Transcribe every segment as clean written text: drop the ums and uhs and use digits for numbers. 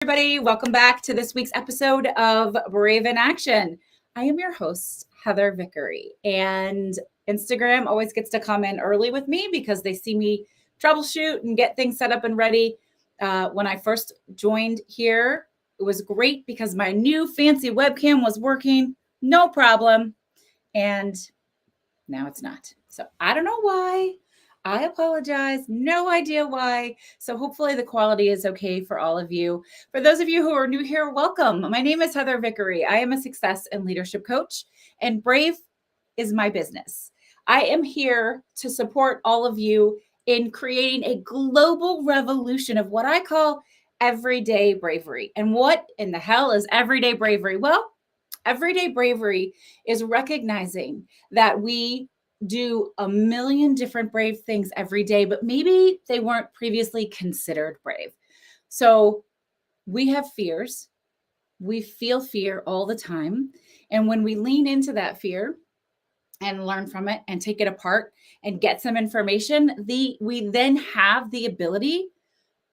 everybody. Welcome back to this week's episode of Brave in Action. I am your host, Heather Vickery, and Instagram always gets to come in early with me because they see me troubleshoot and get things set up and ready. When I first joined here, it was great because my new fancy webcam was working, no problem, and now it's not. So I don't know why. I apologize. No idea why. So hopefully the quality is okay for all of you. For those of you who are new here, welcome. My name is Heather Vickery. I am a success and leadership coach, and Brave is my business. I am here to support all of you in creating a global revolution of what I call everyday bravery. And what in the hell is everyday bravery? Well, everyday bravery is recognizing that we do a million different brave things every day, but maybe they weren't previously considered brave. So we have fears. We feel fear all the time. And when we lean into that fear and learn from it and take it apart and get some information, we then have the ability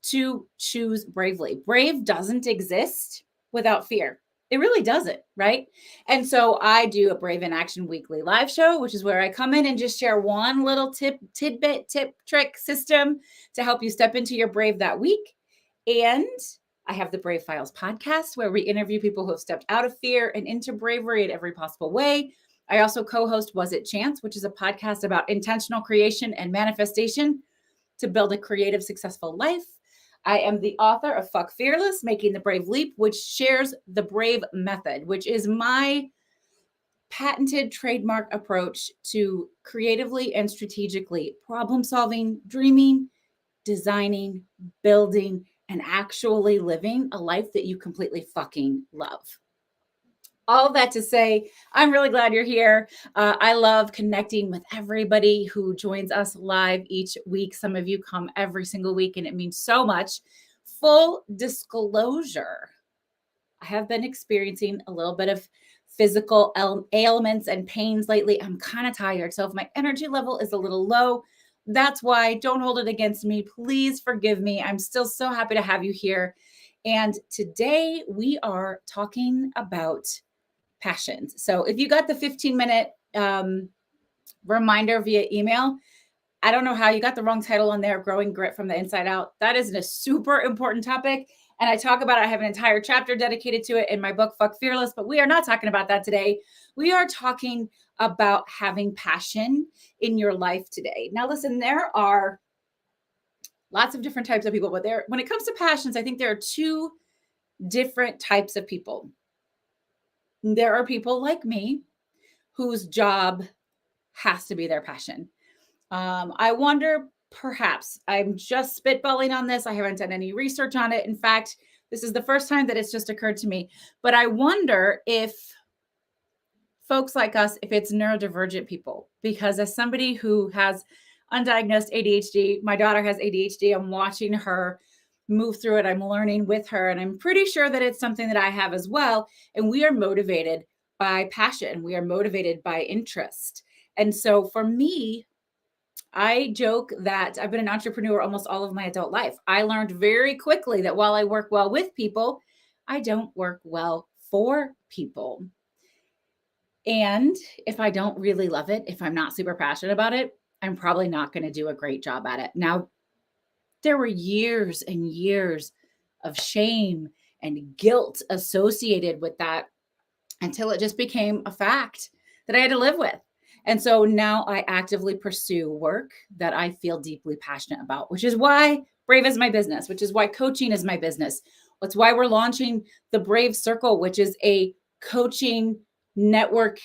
to choose bravely. Brave doesn't exist without fear. It really doesn't, right? And so I do a Brave in Action weekly live show, which is where I come in and just share one little tip, trick, system to help you step into your brave that week. And I have the Brave Files podcast where we interview people who have stepped out of fear and into bravery in every possible way. I also co-host Was It Chance, which is a podcast about intentional creation and manifestation to build a creative, successful life. I am the author of Fuck Fearless, Making the Brave Leap, which shares the Brave Method, which is my patented trademark approach to creatively and strategically problem solving, dreaming, designing, building, and actually living a life that you completely fucking love. All that to say, I'm really glad you're here. I love connecting with everybody who joins us live each week. Some of you come every single week, and it means so much. Full disclosure, I have been experiencing a little bit of physical ailments and pains lately. I'm kind of tired. So if my energy level is a little low, that's why. Don't hold it against me. Please forgive me. I'm still so happy to have you here. And today we are talking about passions. So if you got the 15-minute reminder via email, I don't know how you got the wrong title on there, Growing Grit from the Inside Out. That is a super important topic. And I talk about it. I have an entire chapter dedicated to it in my book, Fuck Fearless, but we are not talking about that today. We are talking about having passion in your life today. Now, listen, there are lots of different types of people, but when it comes to passions, I think there are two different types of people. There are people like me whose job has to be their passion. I wonder, perhaps, I'm just spitballing on this. I haven't done any research on it. In fact, this is the first time that it's just occurred to me. But I wonder if folks like us, if it's neurodivergent people, because as somebody who has undiagnosed ADHD, my daughter has ADHD, I'm watching her move through it. I'm learning with her, and I'm pretty sure that it's something that I have as well. And we are motivated by passion. We are motivated by interest. And so for me, I joke that I've been an entrepreneur almost all of my adult life. I learned very quickly that while I work well with people, I don't work well for people. And if I don't really love it, if I'm not super passionate about it, I'm probably not going to do a great job at it. Now, there were years and years of shame and guilt associated with that until it just became a fact that I had to live with. And so now I actively pursue work that I feel deeply passionate about, which is why Brave is my business, which is why coaching is my business. That's why we're launching the Brave Circle, which is a coaching network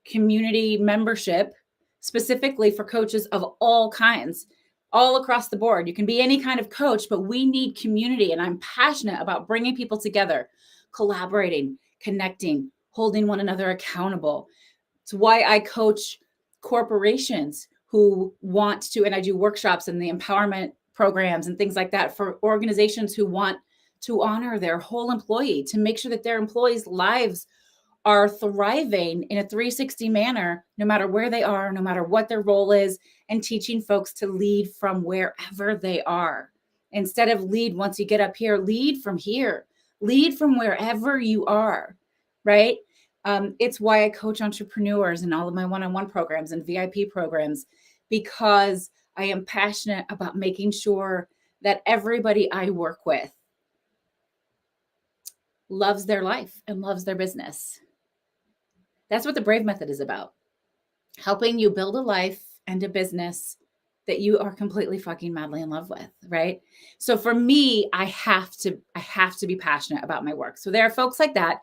community membership specifically for coaches of all kinds, all across the board. You can be any kind of coach, but we need community. And I'm passionate about bringing people together, collaborating, connecting, holding one another accountable. It's why I coach corporations who want to, and I do workshops and the empowerment programs and things like that for organizations who want to honor their whole employee, to make sure that their employees' lives are thriving in a 360 manner, no matter where they are, no matter what their role is, and teaching folks to lead from wherever they are. Instead of lead once you get up here, lead from here. Lead from wherever you are, right? It's why I coach entrepreneurs in all of my one-on-one programs and VIP programs, because I am passionate about making sure that everybody I work with loves their life and loves their business. That's what the Brave Method is about. Helping you build a life and a business that you are completely fucking madly in love with, right? So for me, I have to be passionate about my work. So there are folks like that.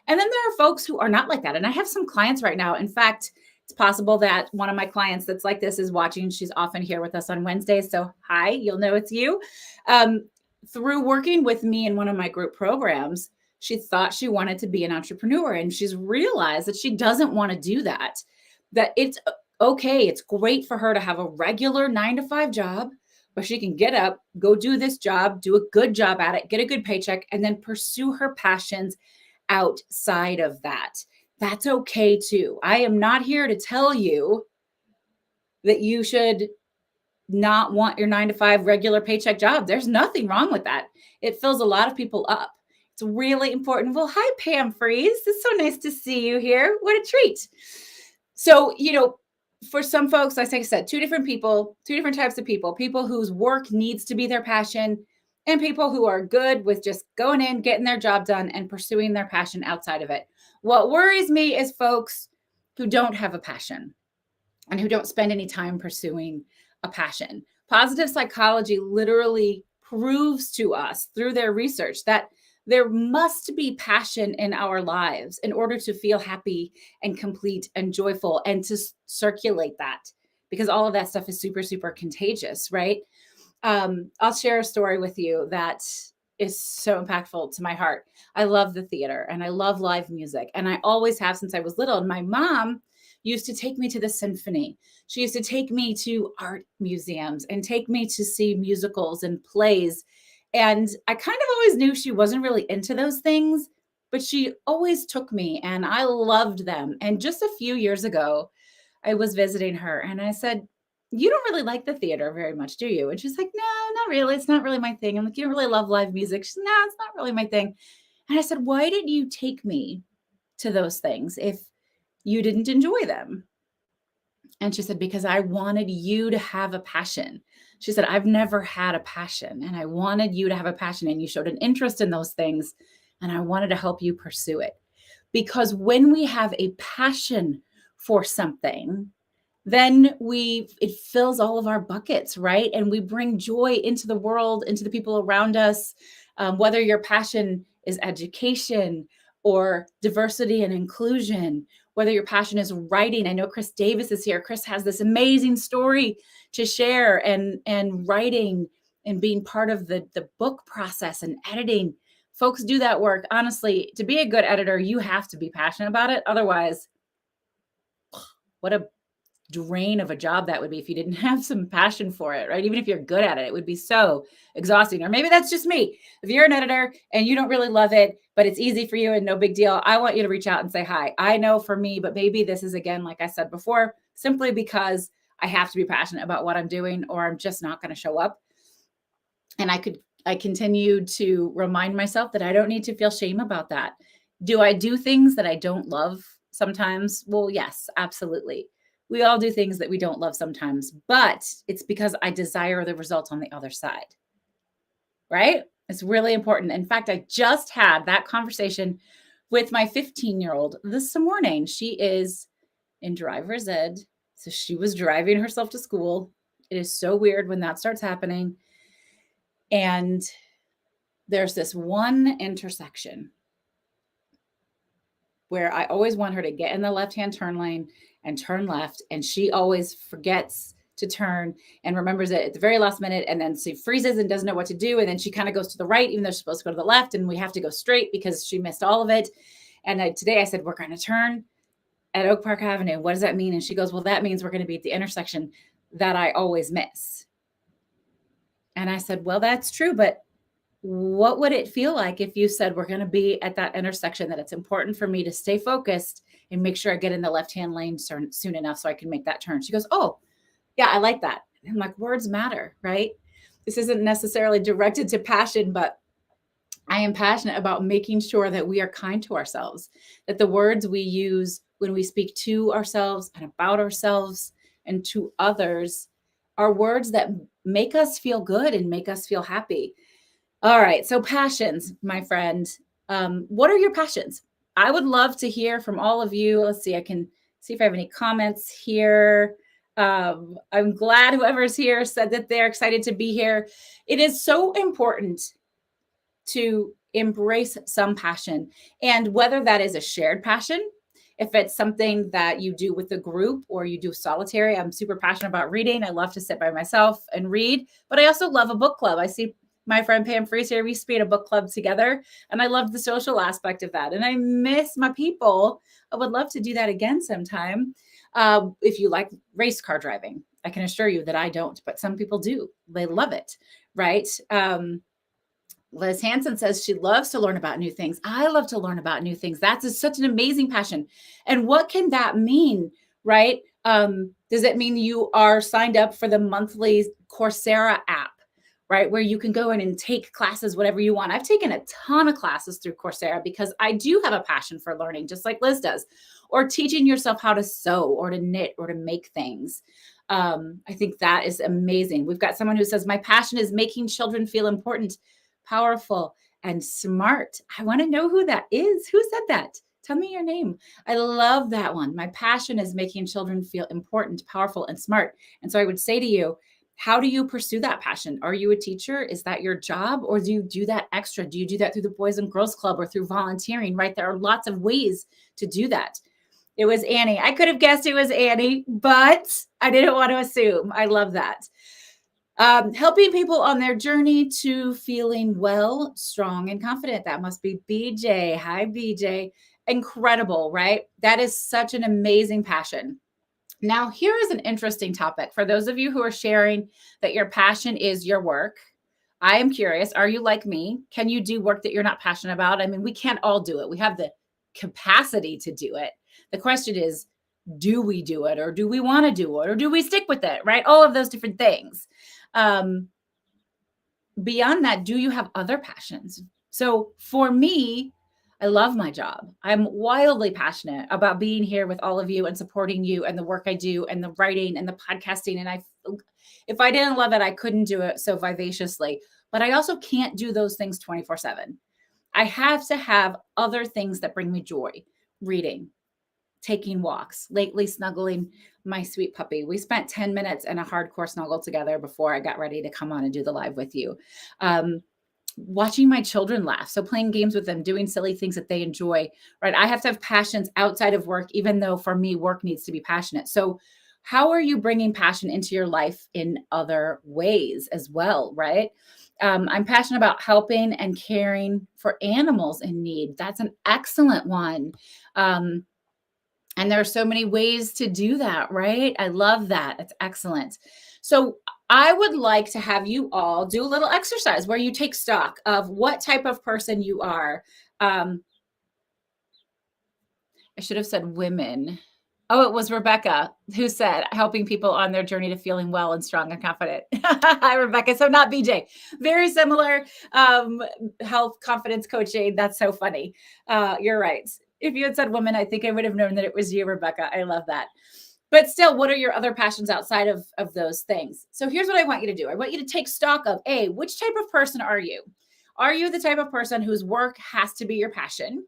And then there are folks who are not like that. And I have some clients right now. In fact, it's possible that one of my clients that's like this is watching. She's often here with us on Wednesdays. So hi, you'll know it's you. Um, Through working with me in one of my group programs, she thought she wanted to be an entrepreneur, and she's realized that she doesn't want to do that. That it's okay. It's great for her to have a regular 9 to 5 job, but she can get up, go do this job, do a good job at it, get a good paycheck, and then pursue her passions outside of that. That's okay too. I am not here to tell you that you should not want your 9 to 5 regular paycheck job. There's nothing wrong with that. It fills a lot of people up. It's really important. Well, hi, Pam Freeze. It's so nice to see you here. What a treat. So, for some folks, like I said, two different people, two different types of people whose work needs to be their passion, and people who are good with just going in, getting their job done, and pursuing their passion outside of it. What worries me is folks who don't have a passion and who don't spend any time pursuing a passion. Positive psychology literally proves to us through their research that there must be passion in our lives in order to feel happy and complete and joyful, and to circulate that, because all of that stuff is super, super contagious, right? I'll share a story with you that is so impactful to my heart. I love the theater and I love live music, and I always have since I was little. And my mom used to take me to the symphony. She used to take me to art museums and take me to see musicals and plays. And I kind of always knew she wasn't really into those things, but she always took me and I loved them. And just a few years ago, I was visiting her and I said, "You don't really like the theater very much, do you?" And she's like, "No, not really. It's not really my thing." I'm like, "You don't really love live music?" She's, "No, it's not really my thing." And I said, "Why didn't you take me to those things if you didn't enjoy them?" And she said, "Because I wanted you to have a passion." She said, "I've never had a passion, and I wanted you to have a passion, and you showed an interest in those things, and I wanted to help you pursue it." Because when we have a passion for something, then it fills all of our buckets, right? And we bring joy into the world, into the people around us. Whether your passion is education or diversity and inclusion, whether your passion is writing. I know Chris Davis is here. Chris has this amazing story to share, and writing and being part of the book process and editing. Folks do that work. Honestly, to be a good editor, you have to be passionate about it. Otherwise, what a drain of a job that would be if you didn't have some passion for it, right? Even if you're good at it, it would be so exhausting. Or maybe that's just me. If you're an editor and you don't really love it, but it's easy for you and no big deal, I want you to reach out and say hi. I know for me, but maybe this is, again, like I said before, simply because I have to be passionate about what I'm doing, or I'm just not going to show up. And I continue to remind myself that I don't need to feel shame about that. Do I do things that I don't love sometimes? Well, yes, absolutely. We all do things that we don't love sometimes, but it's because I desire the results on the other side, right? It's really important. In fact, I just had that conversation with my 15-year-old this morning. She is in driver's ed. So she was driving herself to school. It is so weird when that starts happening. And there's this one intersection where I always want her to get in the left-hand turn lane and turn left. And she always forgets to turn and remembers it at the very last minute. And then she freezes and doesn't know what to do. And then she kind of goes to the right, even though she's supposed to go to the left. And we have to go straight because she missed all of it. And today I said, "We're going to turn at Oak Park Avenue. What does that mean?" And she goes, "Well, that means we're going to be at the intersection that I always miss." And I said, "Well, that's true, but what would it feel like if you said, we're going to be at that intersection, that it's important for me to stay focused and make sure I get in the left-hand lane soon enough so I can make that turn?" She goes, "Oh, yeah, I like that." And I'm like, words matter, right? This isn't necessarily directed to passion, but I am passionate about making sure that we are kind to ourselves, that the words we use when we speak to ourselves and about ourselves and to others are words that make us feel good and make us feel happy. All right. So, passions, my friend. What are your passions? I would love to hear from all of you. Let's see. I can see if I have any comments here. I'm glad whoever's here said that they're excited to be here. It is so important to embrace some passion. And whether that is a shared passion, if it's something that you do with a group or you do solitary, I'm super passionate about reading. I love to sit by myself and read, but I also love a book club. I see my friend Pam Freeze here. We used to be in a book club together, and I love the social aspect of that. And I miss my people. I would love to do that again sometime. If you like race car driving, I can assure you that I don't, but some people do. They love it, right? Liz Hanson says she loves to learn about new things. I love to learn about new things. That's such an amazing passion. And what can that mean, right? Does it mean you are signed up for the monthly Coursera app, right? Where you can go in and take classes, whatever you want. I've taken a ton of classes through Coursera because I do have a passion for learning, just like Liz does, or teaching yourself how to sew or to knit or to make things. I think that is amazing. We've got someone who says, my passion is making children feel important, powerful, and smart. I want to know who that is. Who said that? Tell me your name. I love that one. My passion is making children feel important, powerful, and smart. And so I would say to you, how do you pursue that passion? Are you a teacher? Is that your job? Or do you do that extra? Do you do that through the Boys and Girls Club or through volunteering, right? There are lots of ways to do that. It was Annie. I could have guessed it was Annie, but I didn't want to assume. I love that. Helping people on their journey to feeling well, strong, and confident. That must be BJ. Hi, BJ. Incredible, right? That is such an amazing passion. Now, here is an interesting topic for those of you who are sharing that your passion is your work. I am curious, are you like me? Can you do work that you're not passionate about? I mean, we can't all do it. We have the capacity to do it. The question is, do we do it, or do we want to do it, or do we stick with it, right? All of those different things. Beyond that, do you have other passions? So for me, I love my job. I'm wildly passionate about being here with all of you and supporting you and the work I do and the writing and the podcasting. And if I didn't love it, I couldn't do it so vivaciously. But I also can't do those things 24/7. I have to have other things that bring me joy. Reading, taking walks, lately snuggling my sweet puppy. We spent 10 minutes in a hardcore snuggle together before I got ready to come on and do the live with you. Watching my children laugh. So playing games with them, doing silly things that they enjoy, right? I have to have passions outside of work, even though for me, work needs to be passionate. So how are you bringing passion into your life in other ways as well, right? I'm passionate about helping and caring for animals in need. That's an excellent one. And there are so many ways to do that, right? I love that. It's excellent. So I would like to have you all do a little exercise where you take stock of what type of person you are. I should have said women. Oh, it was Rebecca who said helping people on their journey to feeling well and strong and confident. Hi, Rebecca. So not BJ. Very similar health confidence coaching. That's so funny. You're right. If you had said woman, I think I would have known that it was you, Rebecca. I love that. But still, what are your other passions outside of those things? So here's what I want you to do. I want you to take stock of, A, which type of person are you? Are you the type of person whose work has to be your passion?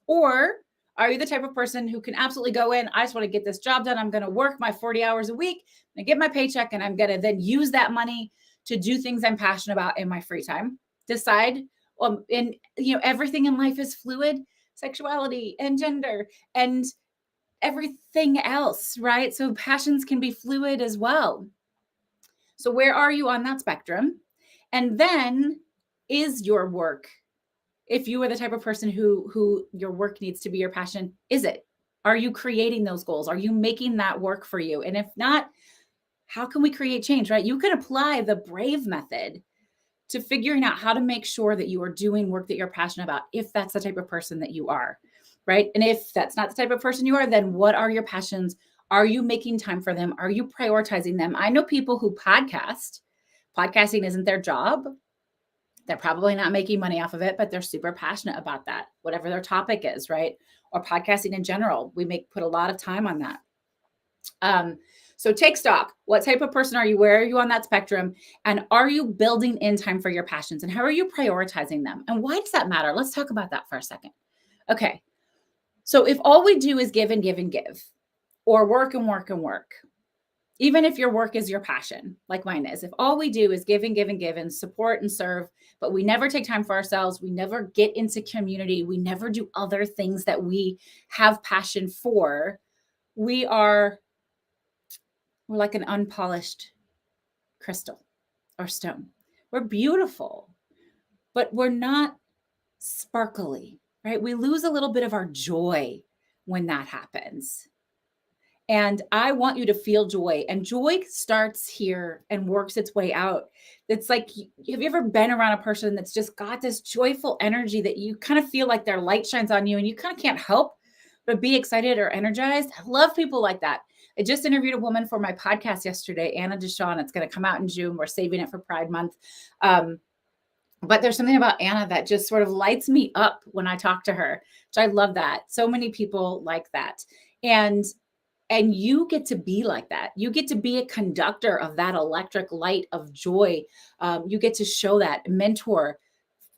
Or are you the type of person who can absolutely go in, I just want to get this job done. I'm going to work my 40 hours a week and get my paycheck, and I'm going to then use that money to do things I'm passionate about in my free time. Decide, and everything in life is fluid, sexuality and gender and everything else, right? So passions can be fluid as well. So where are you on that spectrum? And then is your work, if you are the type of person who your work needs to be your passion, is it? Are you creating those goals? Are you making that work for you? And if not, how can we create change, right? You can apply the BRAVE method to figuring out how to make sure that you are doing work that you're passionate about, if that's the type of person that you are, right? And if that's not the type of person you are, then what are your passions? Are you making time for them? Are you prioritizing them? I know people who podcast. Podcasting isn't their job. They're probably not making money off of it, but they're super passionate about that, whatever their topic is, right? Or podcasting in general. We put a lot of time on that. So take stock. What type of person are you? Where are you on that spectrum? And are you building in time for your passions? And how are you prioritizing them? And why does that matter? Let's talk about that for a second. Okay. So if all we do is give and give and give, or work and work and work, even if your work is your passion, like mine is, if all we do is give and give and give and support and serve, but we never take time for ourselves, we never get into community, we never do other things that we have passion for, we're like an unpolished crystal or stone. We're beautiful, but we're not sparkly, right? We lose a little bit of our joy when that happens. And I want you to feel joy. And joy starts here and works its way out. It's like, have you ever been around a person that's just got this joyful energy that you kind of feel like their light shines on you and you kind of can't help but be excited or energized? I love people like that. I just interviewed a woman for my podcast yesterday, Anna Deshawn. It's going to come out in June. We're saving it for Pride Month. But there's something about Anna that just sort of lights me up when I talk to her, which I love that. So many people like that. And you get to be like that. You get to be a conductor of that electric light of joy. You get to show that, mentor,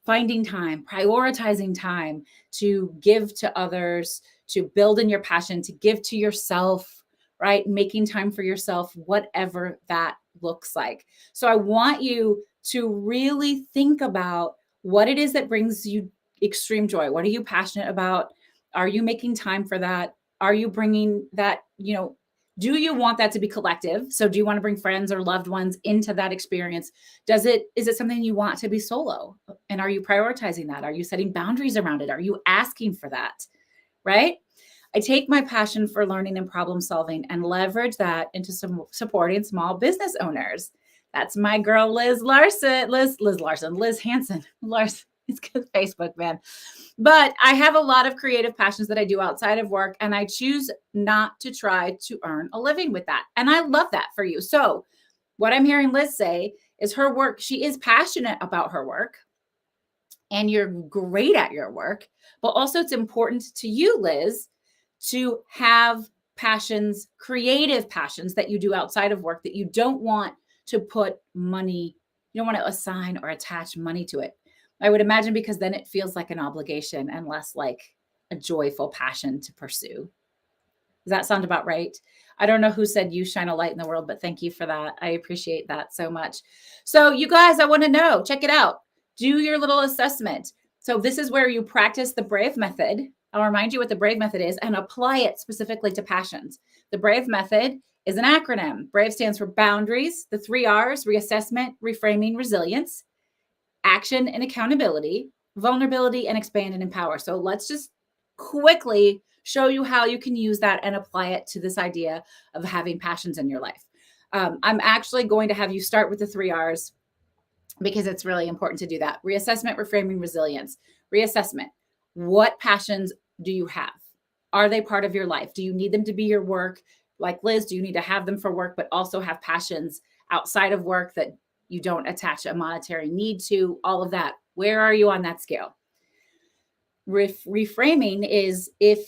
finding time, prioritizing time to give to others, to build in your passion, to give to yourself, right? Making time for yourself, whatever that looks like. So I want you to really think about what it is that brings you extreme joy. What are you passionate about? Are you making time for that? Are you bringing that, do you want that to be collective? So do you want to bring friends or loved ones into that experience? Is it something you want to be solo? And are you prioritizing that? Are you setting boundaries around it? Are you asking for that? Right? I take my passion for learning and problem solving and leverage that into supporting small business owners. That's my girl, Liz Hanson. It's good Facebook, man. But I have a lot of creative passions that I do outside of work, and I choose not to try to earn a living with that. And I love that for you. So what I'm hearing Liz say is her work, she is passionate about her work, and you're great at your work, but also it's important to you, Liz, to have passions, creative passions that you do outside of work that you don't want to put money, you don't want to assign or attach money to it. I would imagine because then it feels like an obligation and less like a joyful passion to pursue. Does that sound about right? I don't know who said you shine a light in the world, but thank you for that. I appreciate that so much. So you guys, I want to know, check it out. Do your little assessment. So this is where you practice the BRAVE method. I'll remind you what the BRAVE method is and apply it specifically to passions. The BRAVE method is an acronym. BRAVE stands for boundaries, the 3 R's, reassessment, reframing, resilience, action and accountability, vulnerability, and expand and empower. So let's just quickly show you how you can use that and apply it to this idea of having passions in your life. I'm actually going to have you start with the 3 R's because it's really important to do that. Reassessment, reframing, resilience. Reassessment. What passions do you have? Are they part of your life? Do you need them to be your work? Like Liz, do you need to have them for work, but also have passions outside of work that you don't attach a monetary need to? All of that. Where are you on that scale? Reframing is if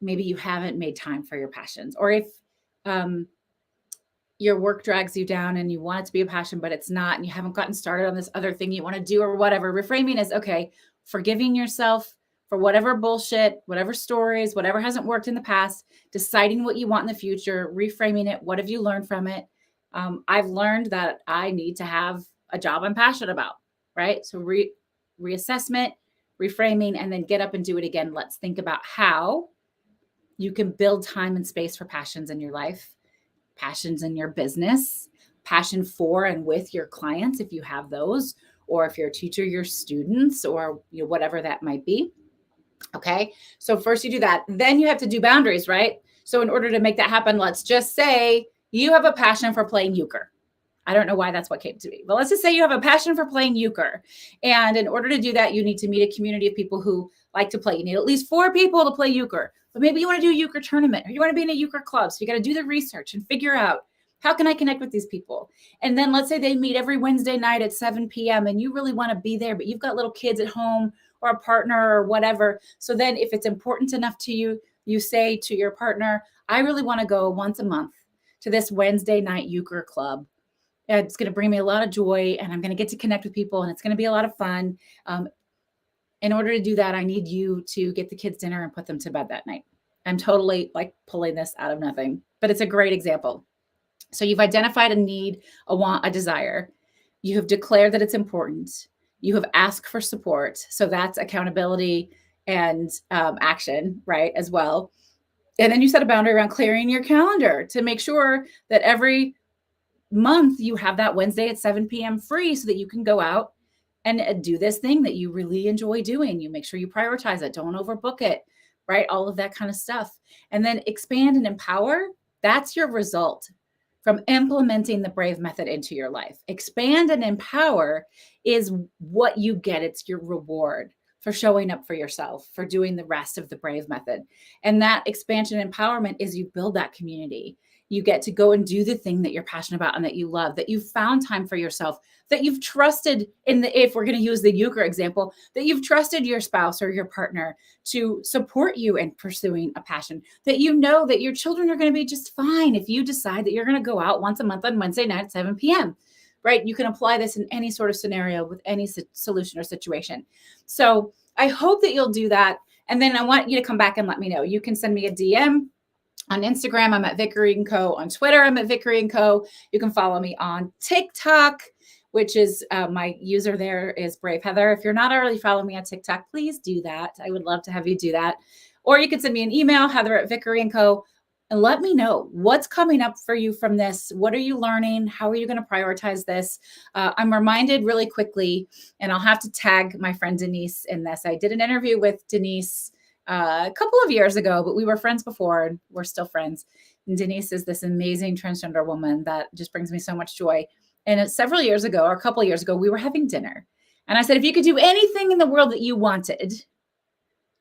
maybe you haven't made time for your passions, or if your work drags you down and you want it to be a passion, but it's not, and you haven't gotten started on this other thing you want to do or whatever. Reframing is, okay, forgiving yourself for whatever bullshit, whatever stories, whatever hasn't worked in the past, deciding what you want in the future, reframing it. What have you learned from it? I've learned that I need to have a job I'm passionate about, right? So reassessment, reframing, and then get up and do it again. Let's think about how you can build time and space for passions in your life, passions in your business, passion for and with your clients, if you have those, or if you're a teacher, your students, or whatever that might be. Okay. So first you do that. Then you have to do boundaries, right? So in order to make that happen, let's just say you have a passion for playing euchre. I don't know why that's what came to me, but let's just say you have a passion for playing euchre. And in order to do that, you need to meet a community of people who like to play. You need at least 4 people to play euchre, but maybe you want to do a euchre tournament or you want to be in a euchre club. So you got to do the research and figure out How can I connect with these people? And then let's say they meet every Wednesday night at 7 p.m. and you really want to be there, but you've got little kids at home or a partner or whatever. So then if it's important enough to you, you say to your partner, I really want to go once a month to this Wednesday night euchre club. It's going to bring me a lot of joy and I'm going to get to connect with people and it's going to be a lot of fun. In order to do that, I need you to get the kids dinner and put them to bed that night. I'm totally like pulling this out of nothing, but it's a great example. So you've identified a need, a want, a desire. You have declared that it's important. You have asked for support. So that's accountability and action, right, as well. And then you set a boundary around clearing your calendar to make sure that every month you have that Wednesday at 7 p.m. free so that you can go out and do this thing that you really enjoy doing. You make sure you prioritize it. Don't overbook it, right? All of that kind of stuff. And then expand and empower. That's your result from implementing the Brave method into your life. Expand and empower is what you get. It's your reward for showing up for yourself, for doing the rest of the Brave method. And that expansion and empowerment is you build that community. You get to go and do the thing that you're passionate about and that you love, that you've found time for yourself, that you've trusted if we're going to use the euchre example, that you've trusted your spouse or your partner to support you in pursuing a passion, that you know that your children are going to be just fine if you decide that you're going to go out once a month on Wednesday night at 7 p.m., right? You can apply this in any sort of scenario with any solution or situation. So I hope that you'll do that. And then I want you to come back and let me know. You can send me a DM. On Instagram, I'm at Vickery & Co. On Twitter, I'm at Vickery & Co. You can follow me on TikTok, which is my user there is Brave Heather. If you're not already following me on TikTok, please do that. I would love to have you do that. Or you can send me an email, Heather@Vickery & Co. And let me know what's coming up for you from this. What are you learning? How are you going to prioritize this? I'm reminded really quickly, and I'll have to tag my friend Denise in this. I did an interview with Denise a couple of years ago, but we were friends before and we're still friends. And Denise is this amazing transgender woman that just brings me so much joy. And several years ago, or a couple of years ago, we were having dinner. And I said, if you could do anything in the world that you wanted,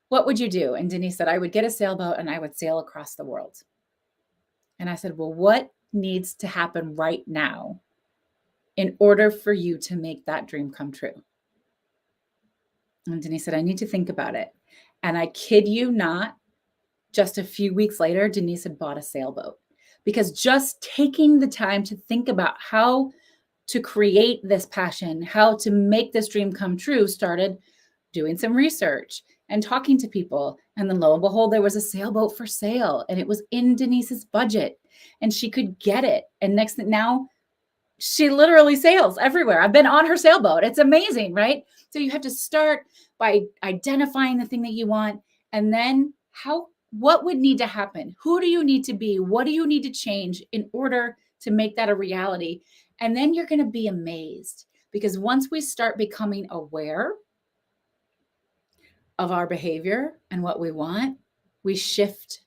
what would you do? And Denise said, I would get a sailboat and I would sail across the world. And I said, well, what needs to happen right now in order for you to make that dream come true? And Denise said, I need to think about it. And I kid you not, just a few weeks later, Denise had bought a sailboat because just taking the time to think about how to create this passion, how to make this dream come true, started doing some research and talking to people. And then lo and behold, there was a sailboat for sale and it was in Denise's budget and she could get it. And next thing now, she literally sails everywhere. I've been on her sailboat. It's amazing, right? So you have to start by identifying the thing that you want. And then what would need to happen? Who do you need to be? What do you need to change in order to make that a reality? And then you're going to be amazed because once we start becoming aware of our behavior and what we want, we shift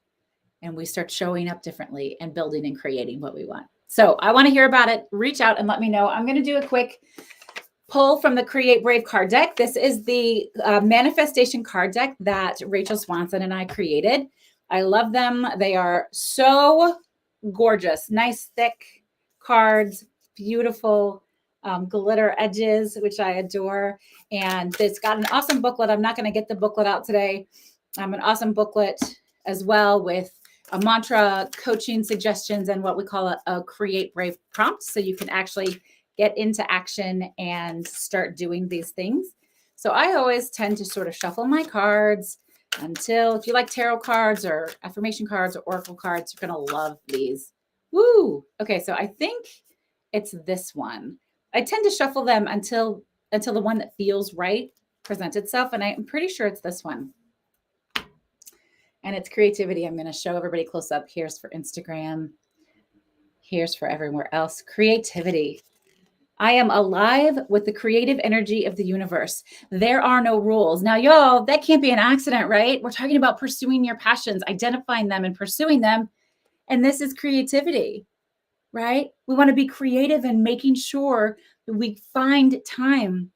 and we start showing up differently and building and creating what we want. So I want to hear about it. Reach out and let me know. I'm going to do a quick pull from the Create Brave card deck. This is the manifestation card deck that Rachel Swanson and I created. I love them. They are so gorgeous. Nice, thick cards, beautiful glitter edges, which I adore. And it's got an awesome booklet. I'm not going to get the booklet out today. An awesome booklet as well with a mantra, coaching suggestions, and what we call a Create Brave prompt. So you can actually get into action and start doing these things. So I always tend to sort of shuffle my cards until, if you like tarot cards or affirmation cards or oracle cards, you're going to love these. Woo! Okay, so I think it's this one. I tend to shuffle them until the one that feels right presents itself, and I'm pretty sure it's this one. And it's creativity. I'm going to show everybody close up. Here's for Instagram. Here's for everywhere else. Creativity. I am alive with the creative energy of the universe. There are no rules. Now, y'all, that can't be an accident, right? We're talking about pursuing your passions, identifying them and pursuing them. And this is creativity, right? We want to be creative and making sure that we find time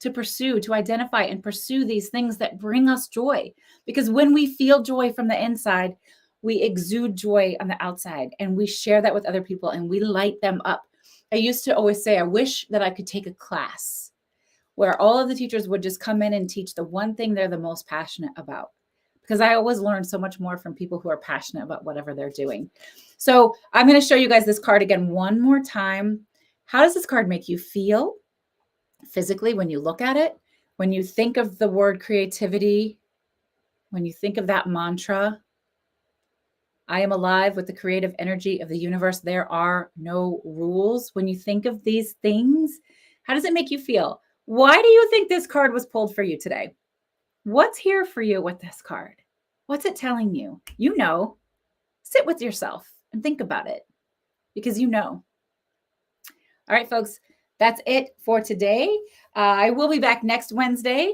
to identify and pursue these things that bring us joy. Because when we feel joy from the inside, we exude joy on the outside and we share that with other people and we light them up. I used to always say, I wish that I could take a class where all of the teachers would just come in and teach the one thing they're the most passionate about. Because I always learn so much more from people who are passionate about whatever they're doing. So I'm going to show you guys this card again one more time. How does this card make you feel physically when you look at it? When you think of the word creativity, when you think of that mantra, I am alive with the creative energy of the universe. There are no rules. When you think of these things, how does it make you feel? Why do you think this card was pulled for you today? What's here for you with this card? What's it telling you? You know, sit with yourself and think about it because you know. All right, folks, that's it for today. I will be back next Wednesday,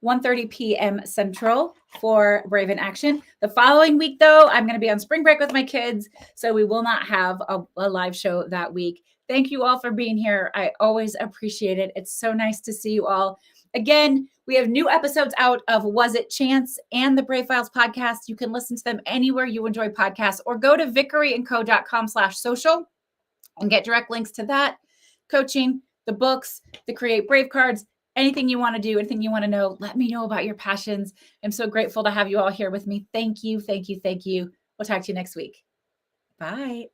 1:30 p.m. Central for Brave in Action. The following week, though, I'm going to be on spring break with my kids, so we will not have a live show that week. Thank you all for being here. I always appreciate it. It's so nice to see you all. Again, we have new episodes out of Was It Chance and the Brave Files podcast. You can listen to them anywhere you enjoy podcasts or go to vickeryandco.com/social and get direct links to that, coaching, the books, the Create Brave cards, anything you want to do, anything you want to know, let me know about your passions. I'm so grateful to have you all here with me. Thank you, thank you, thank you. We'll talk to you next week. Bye.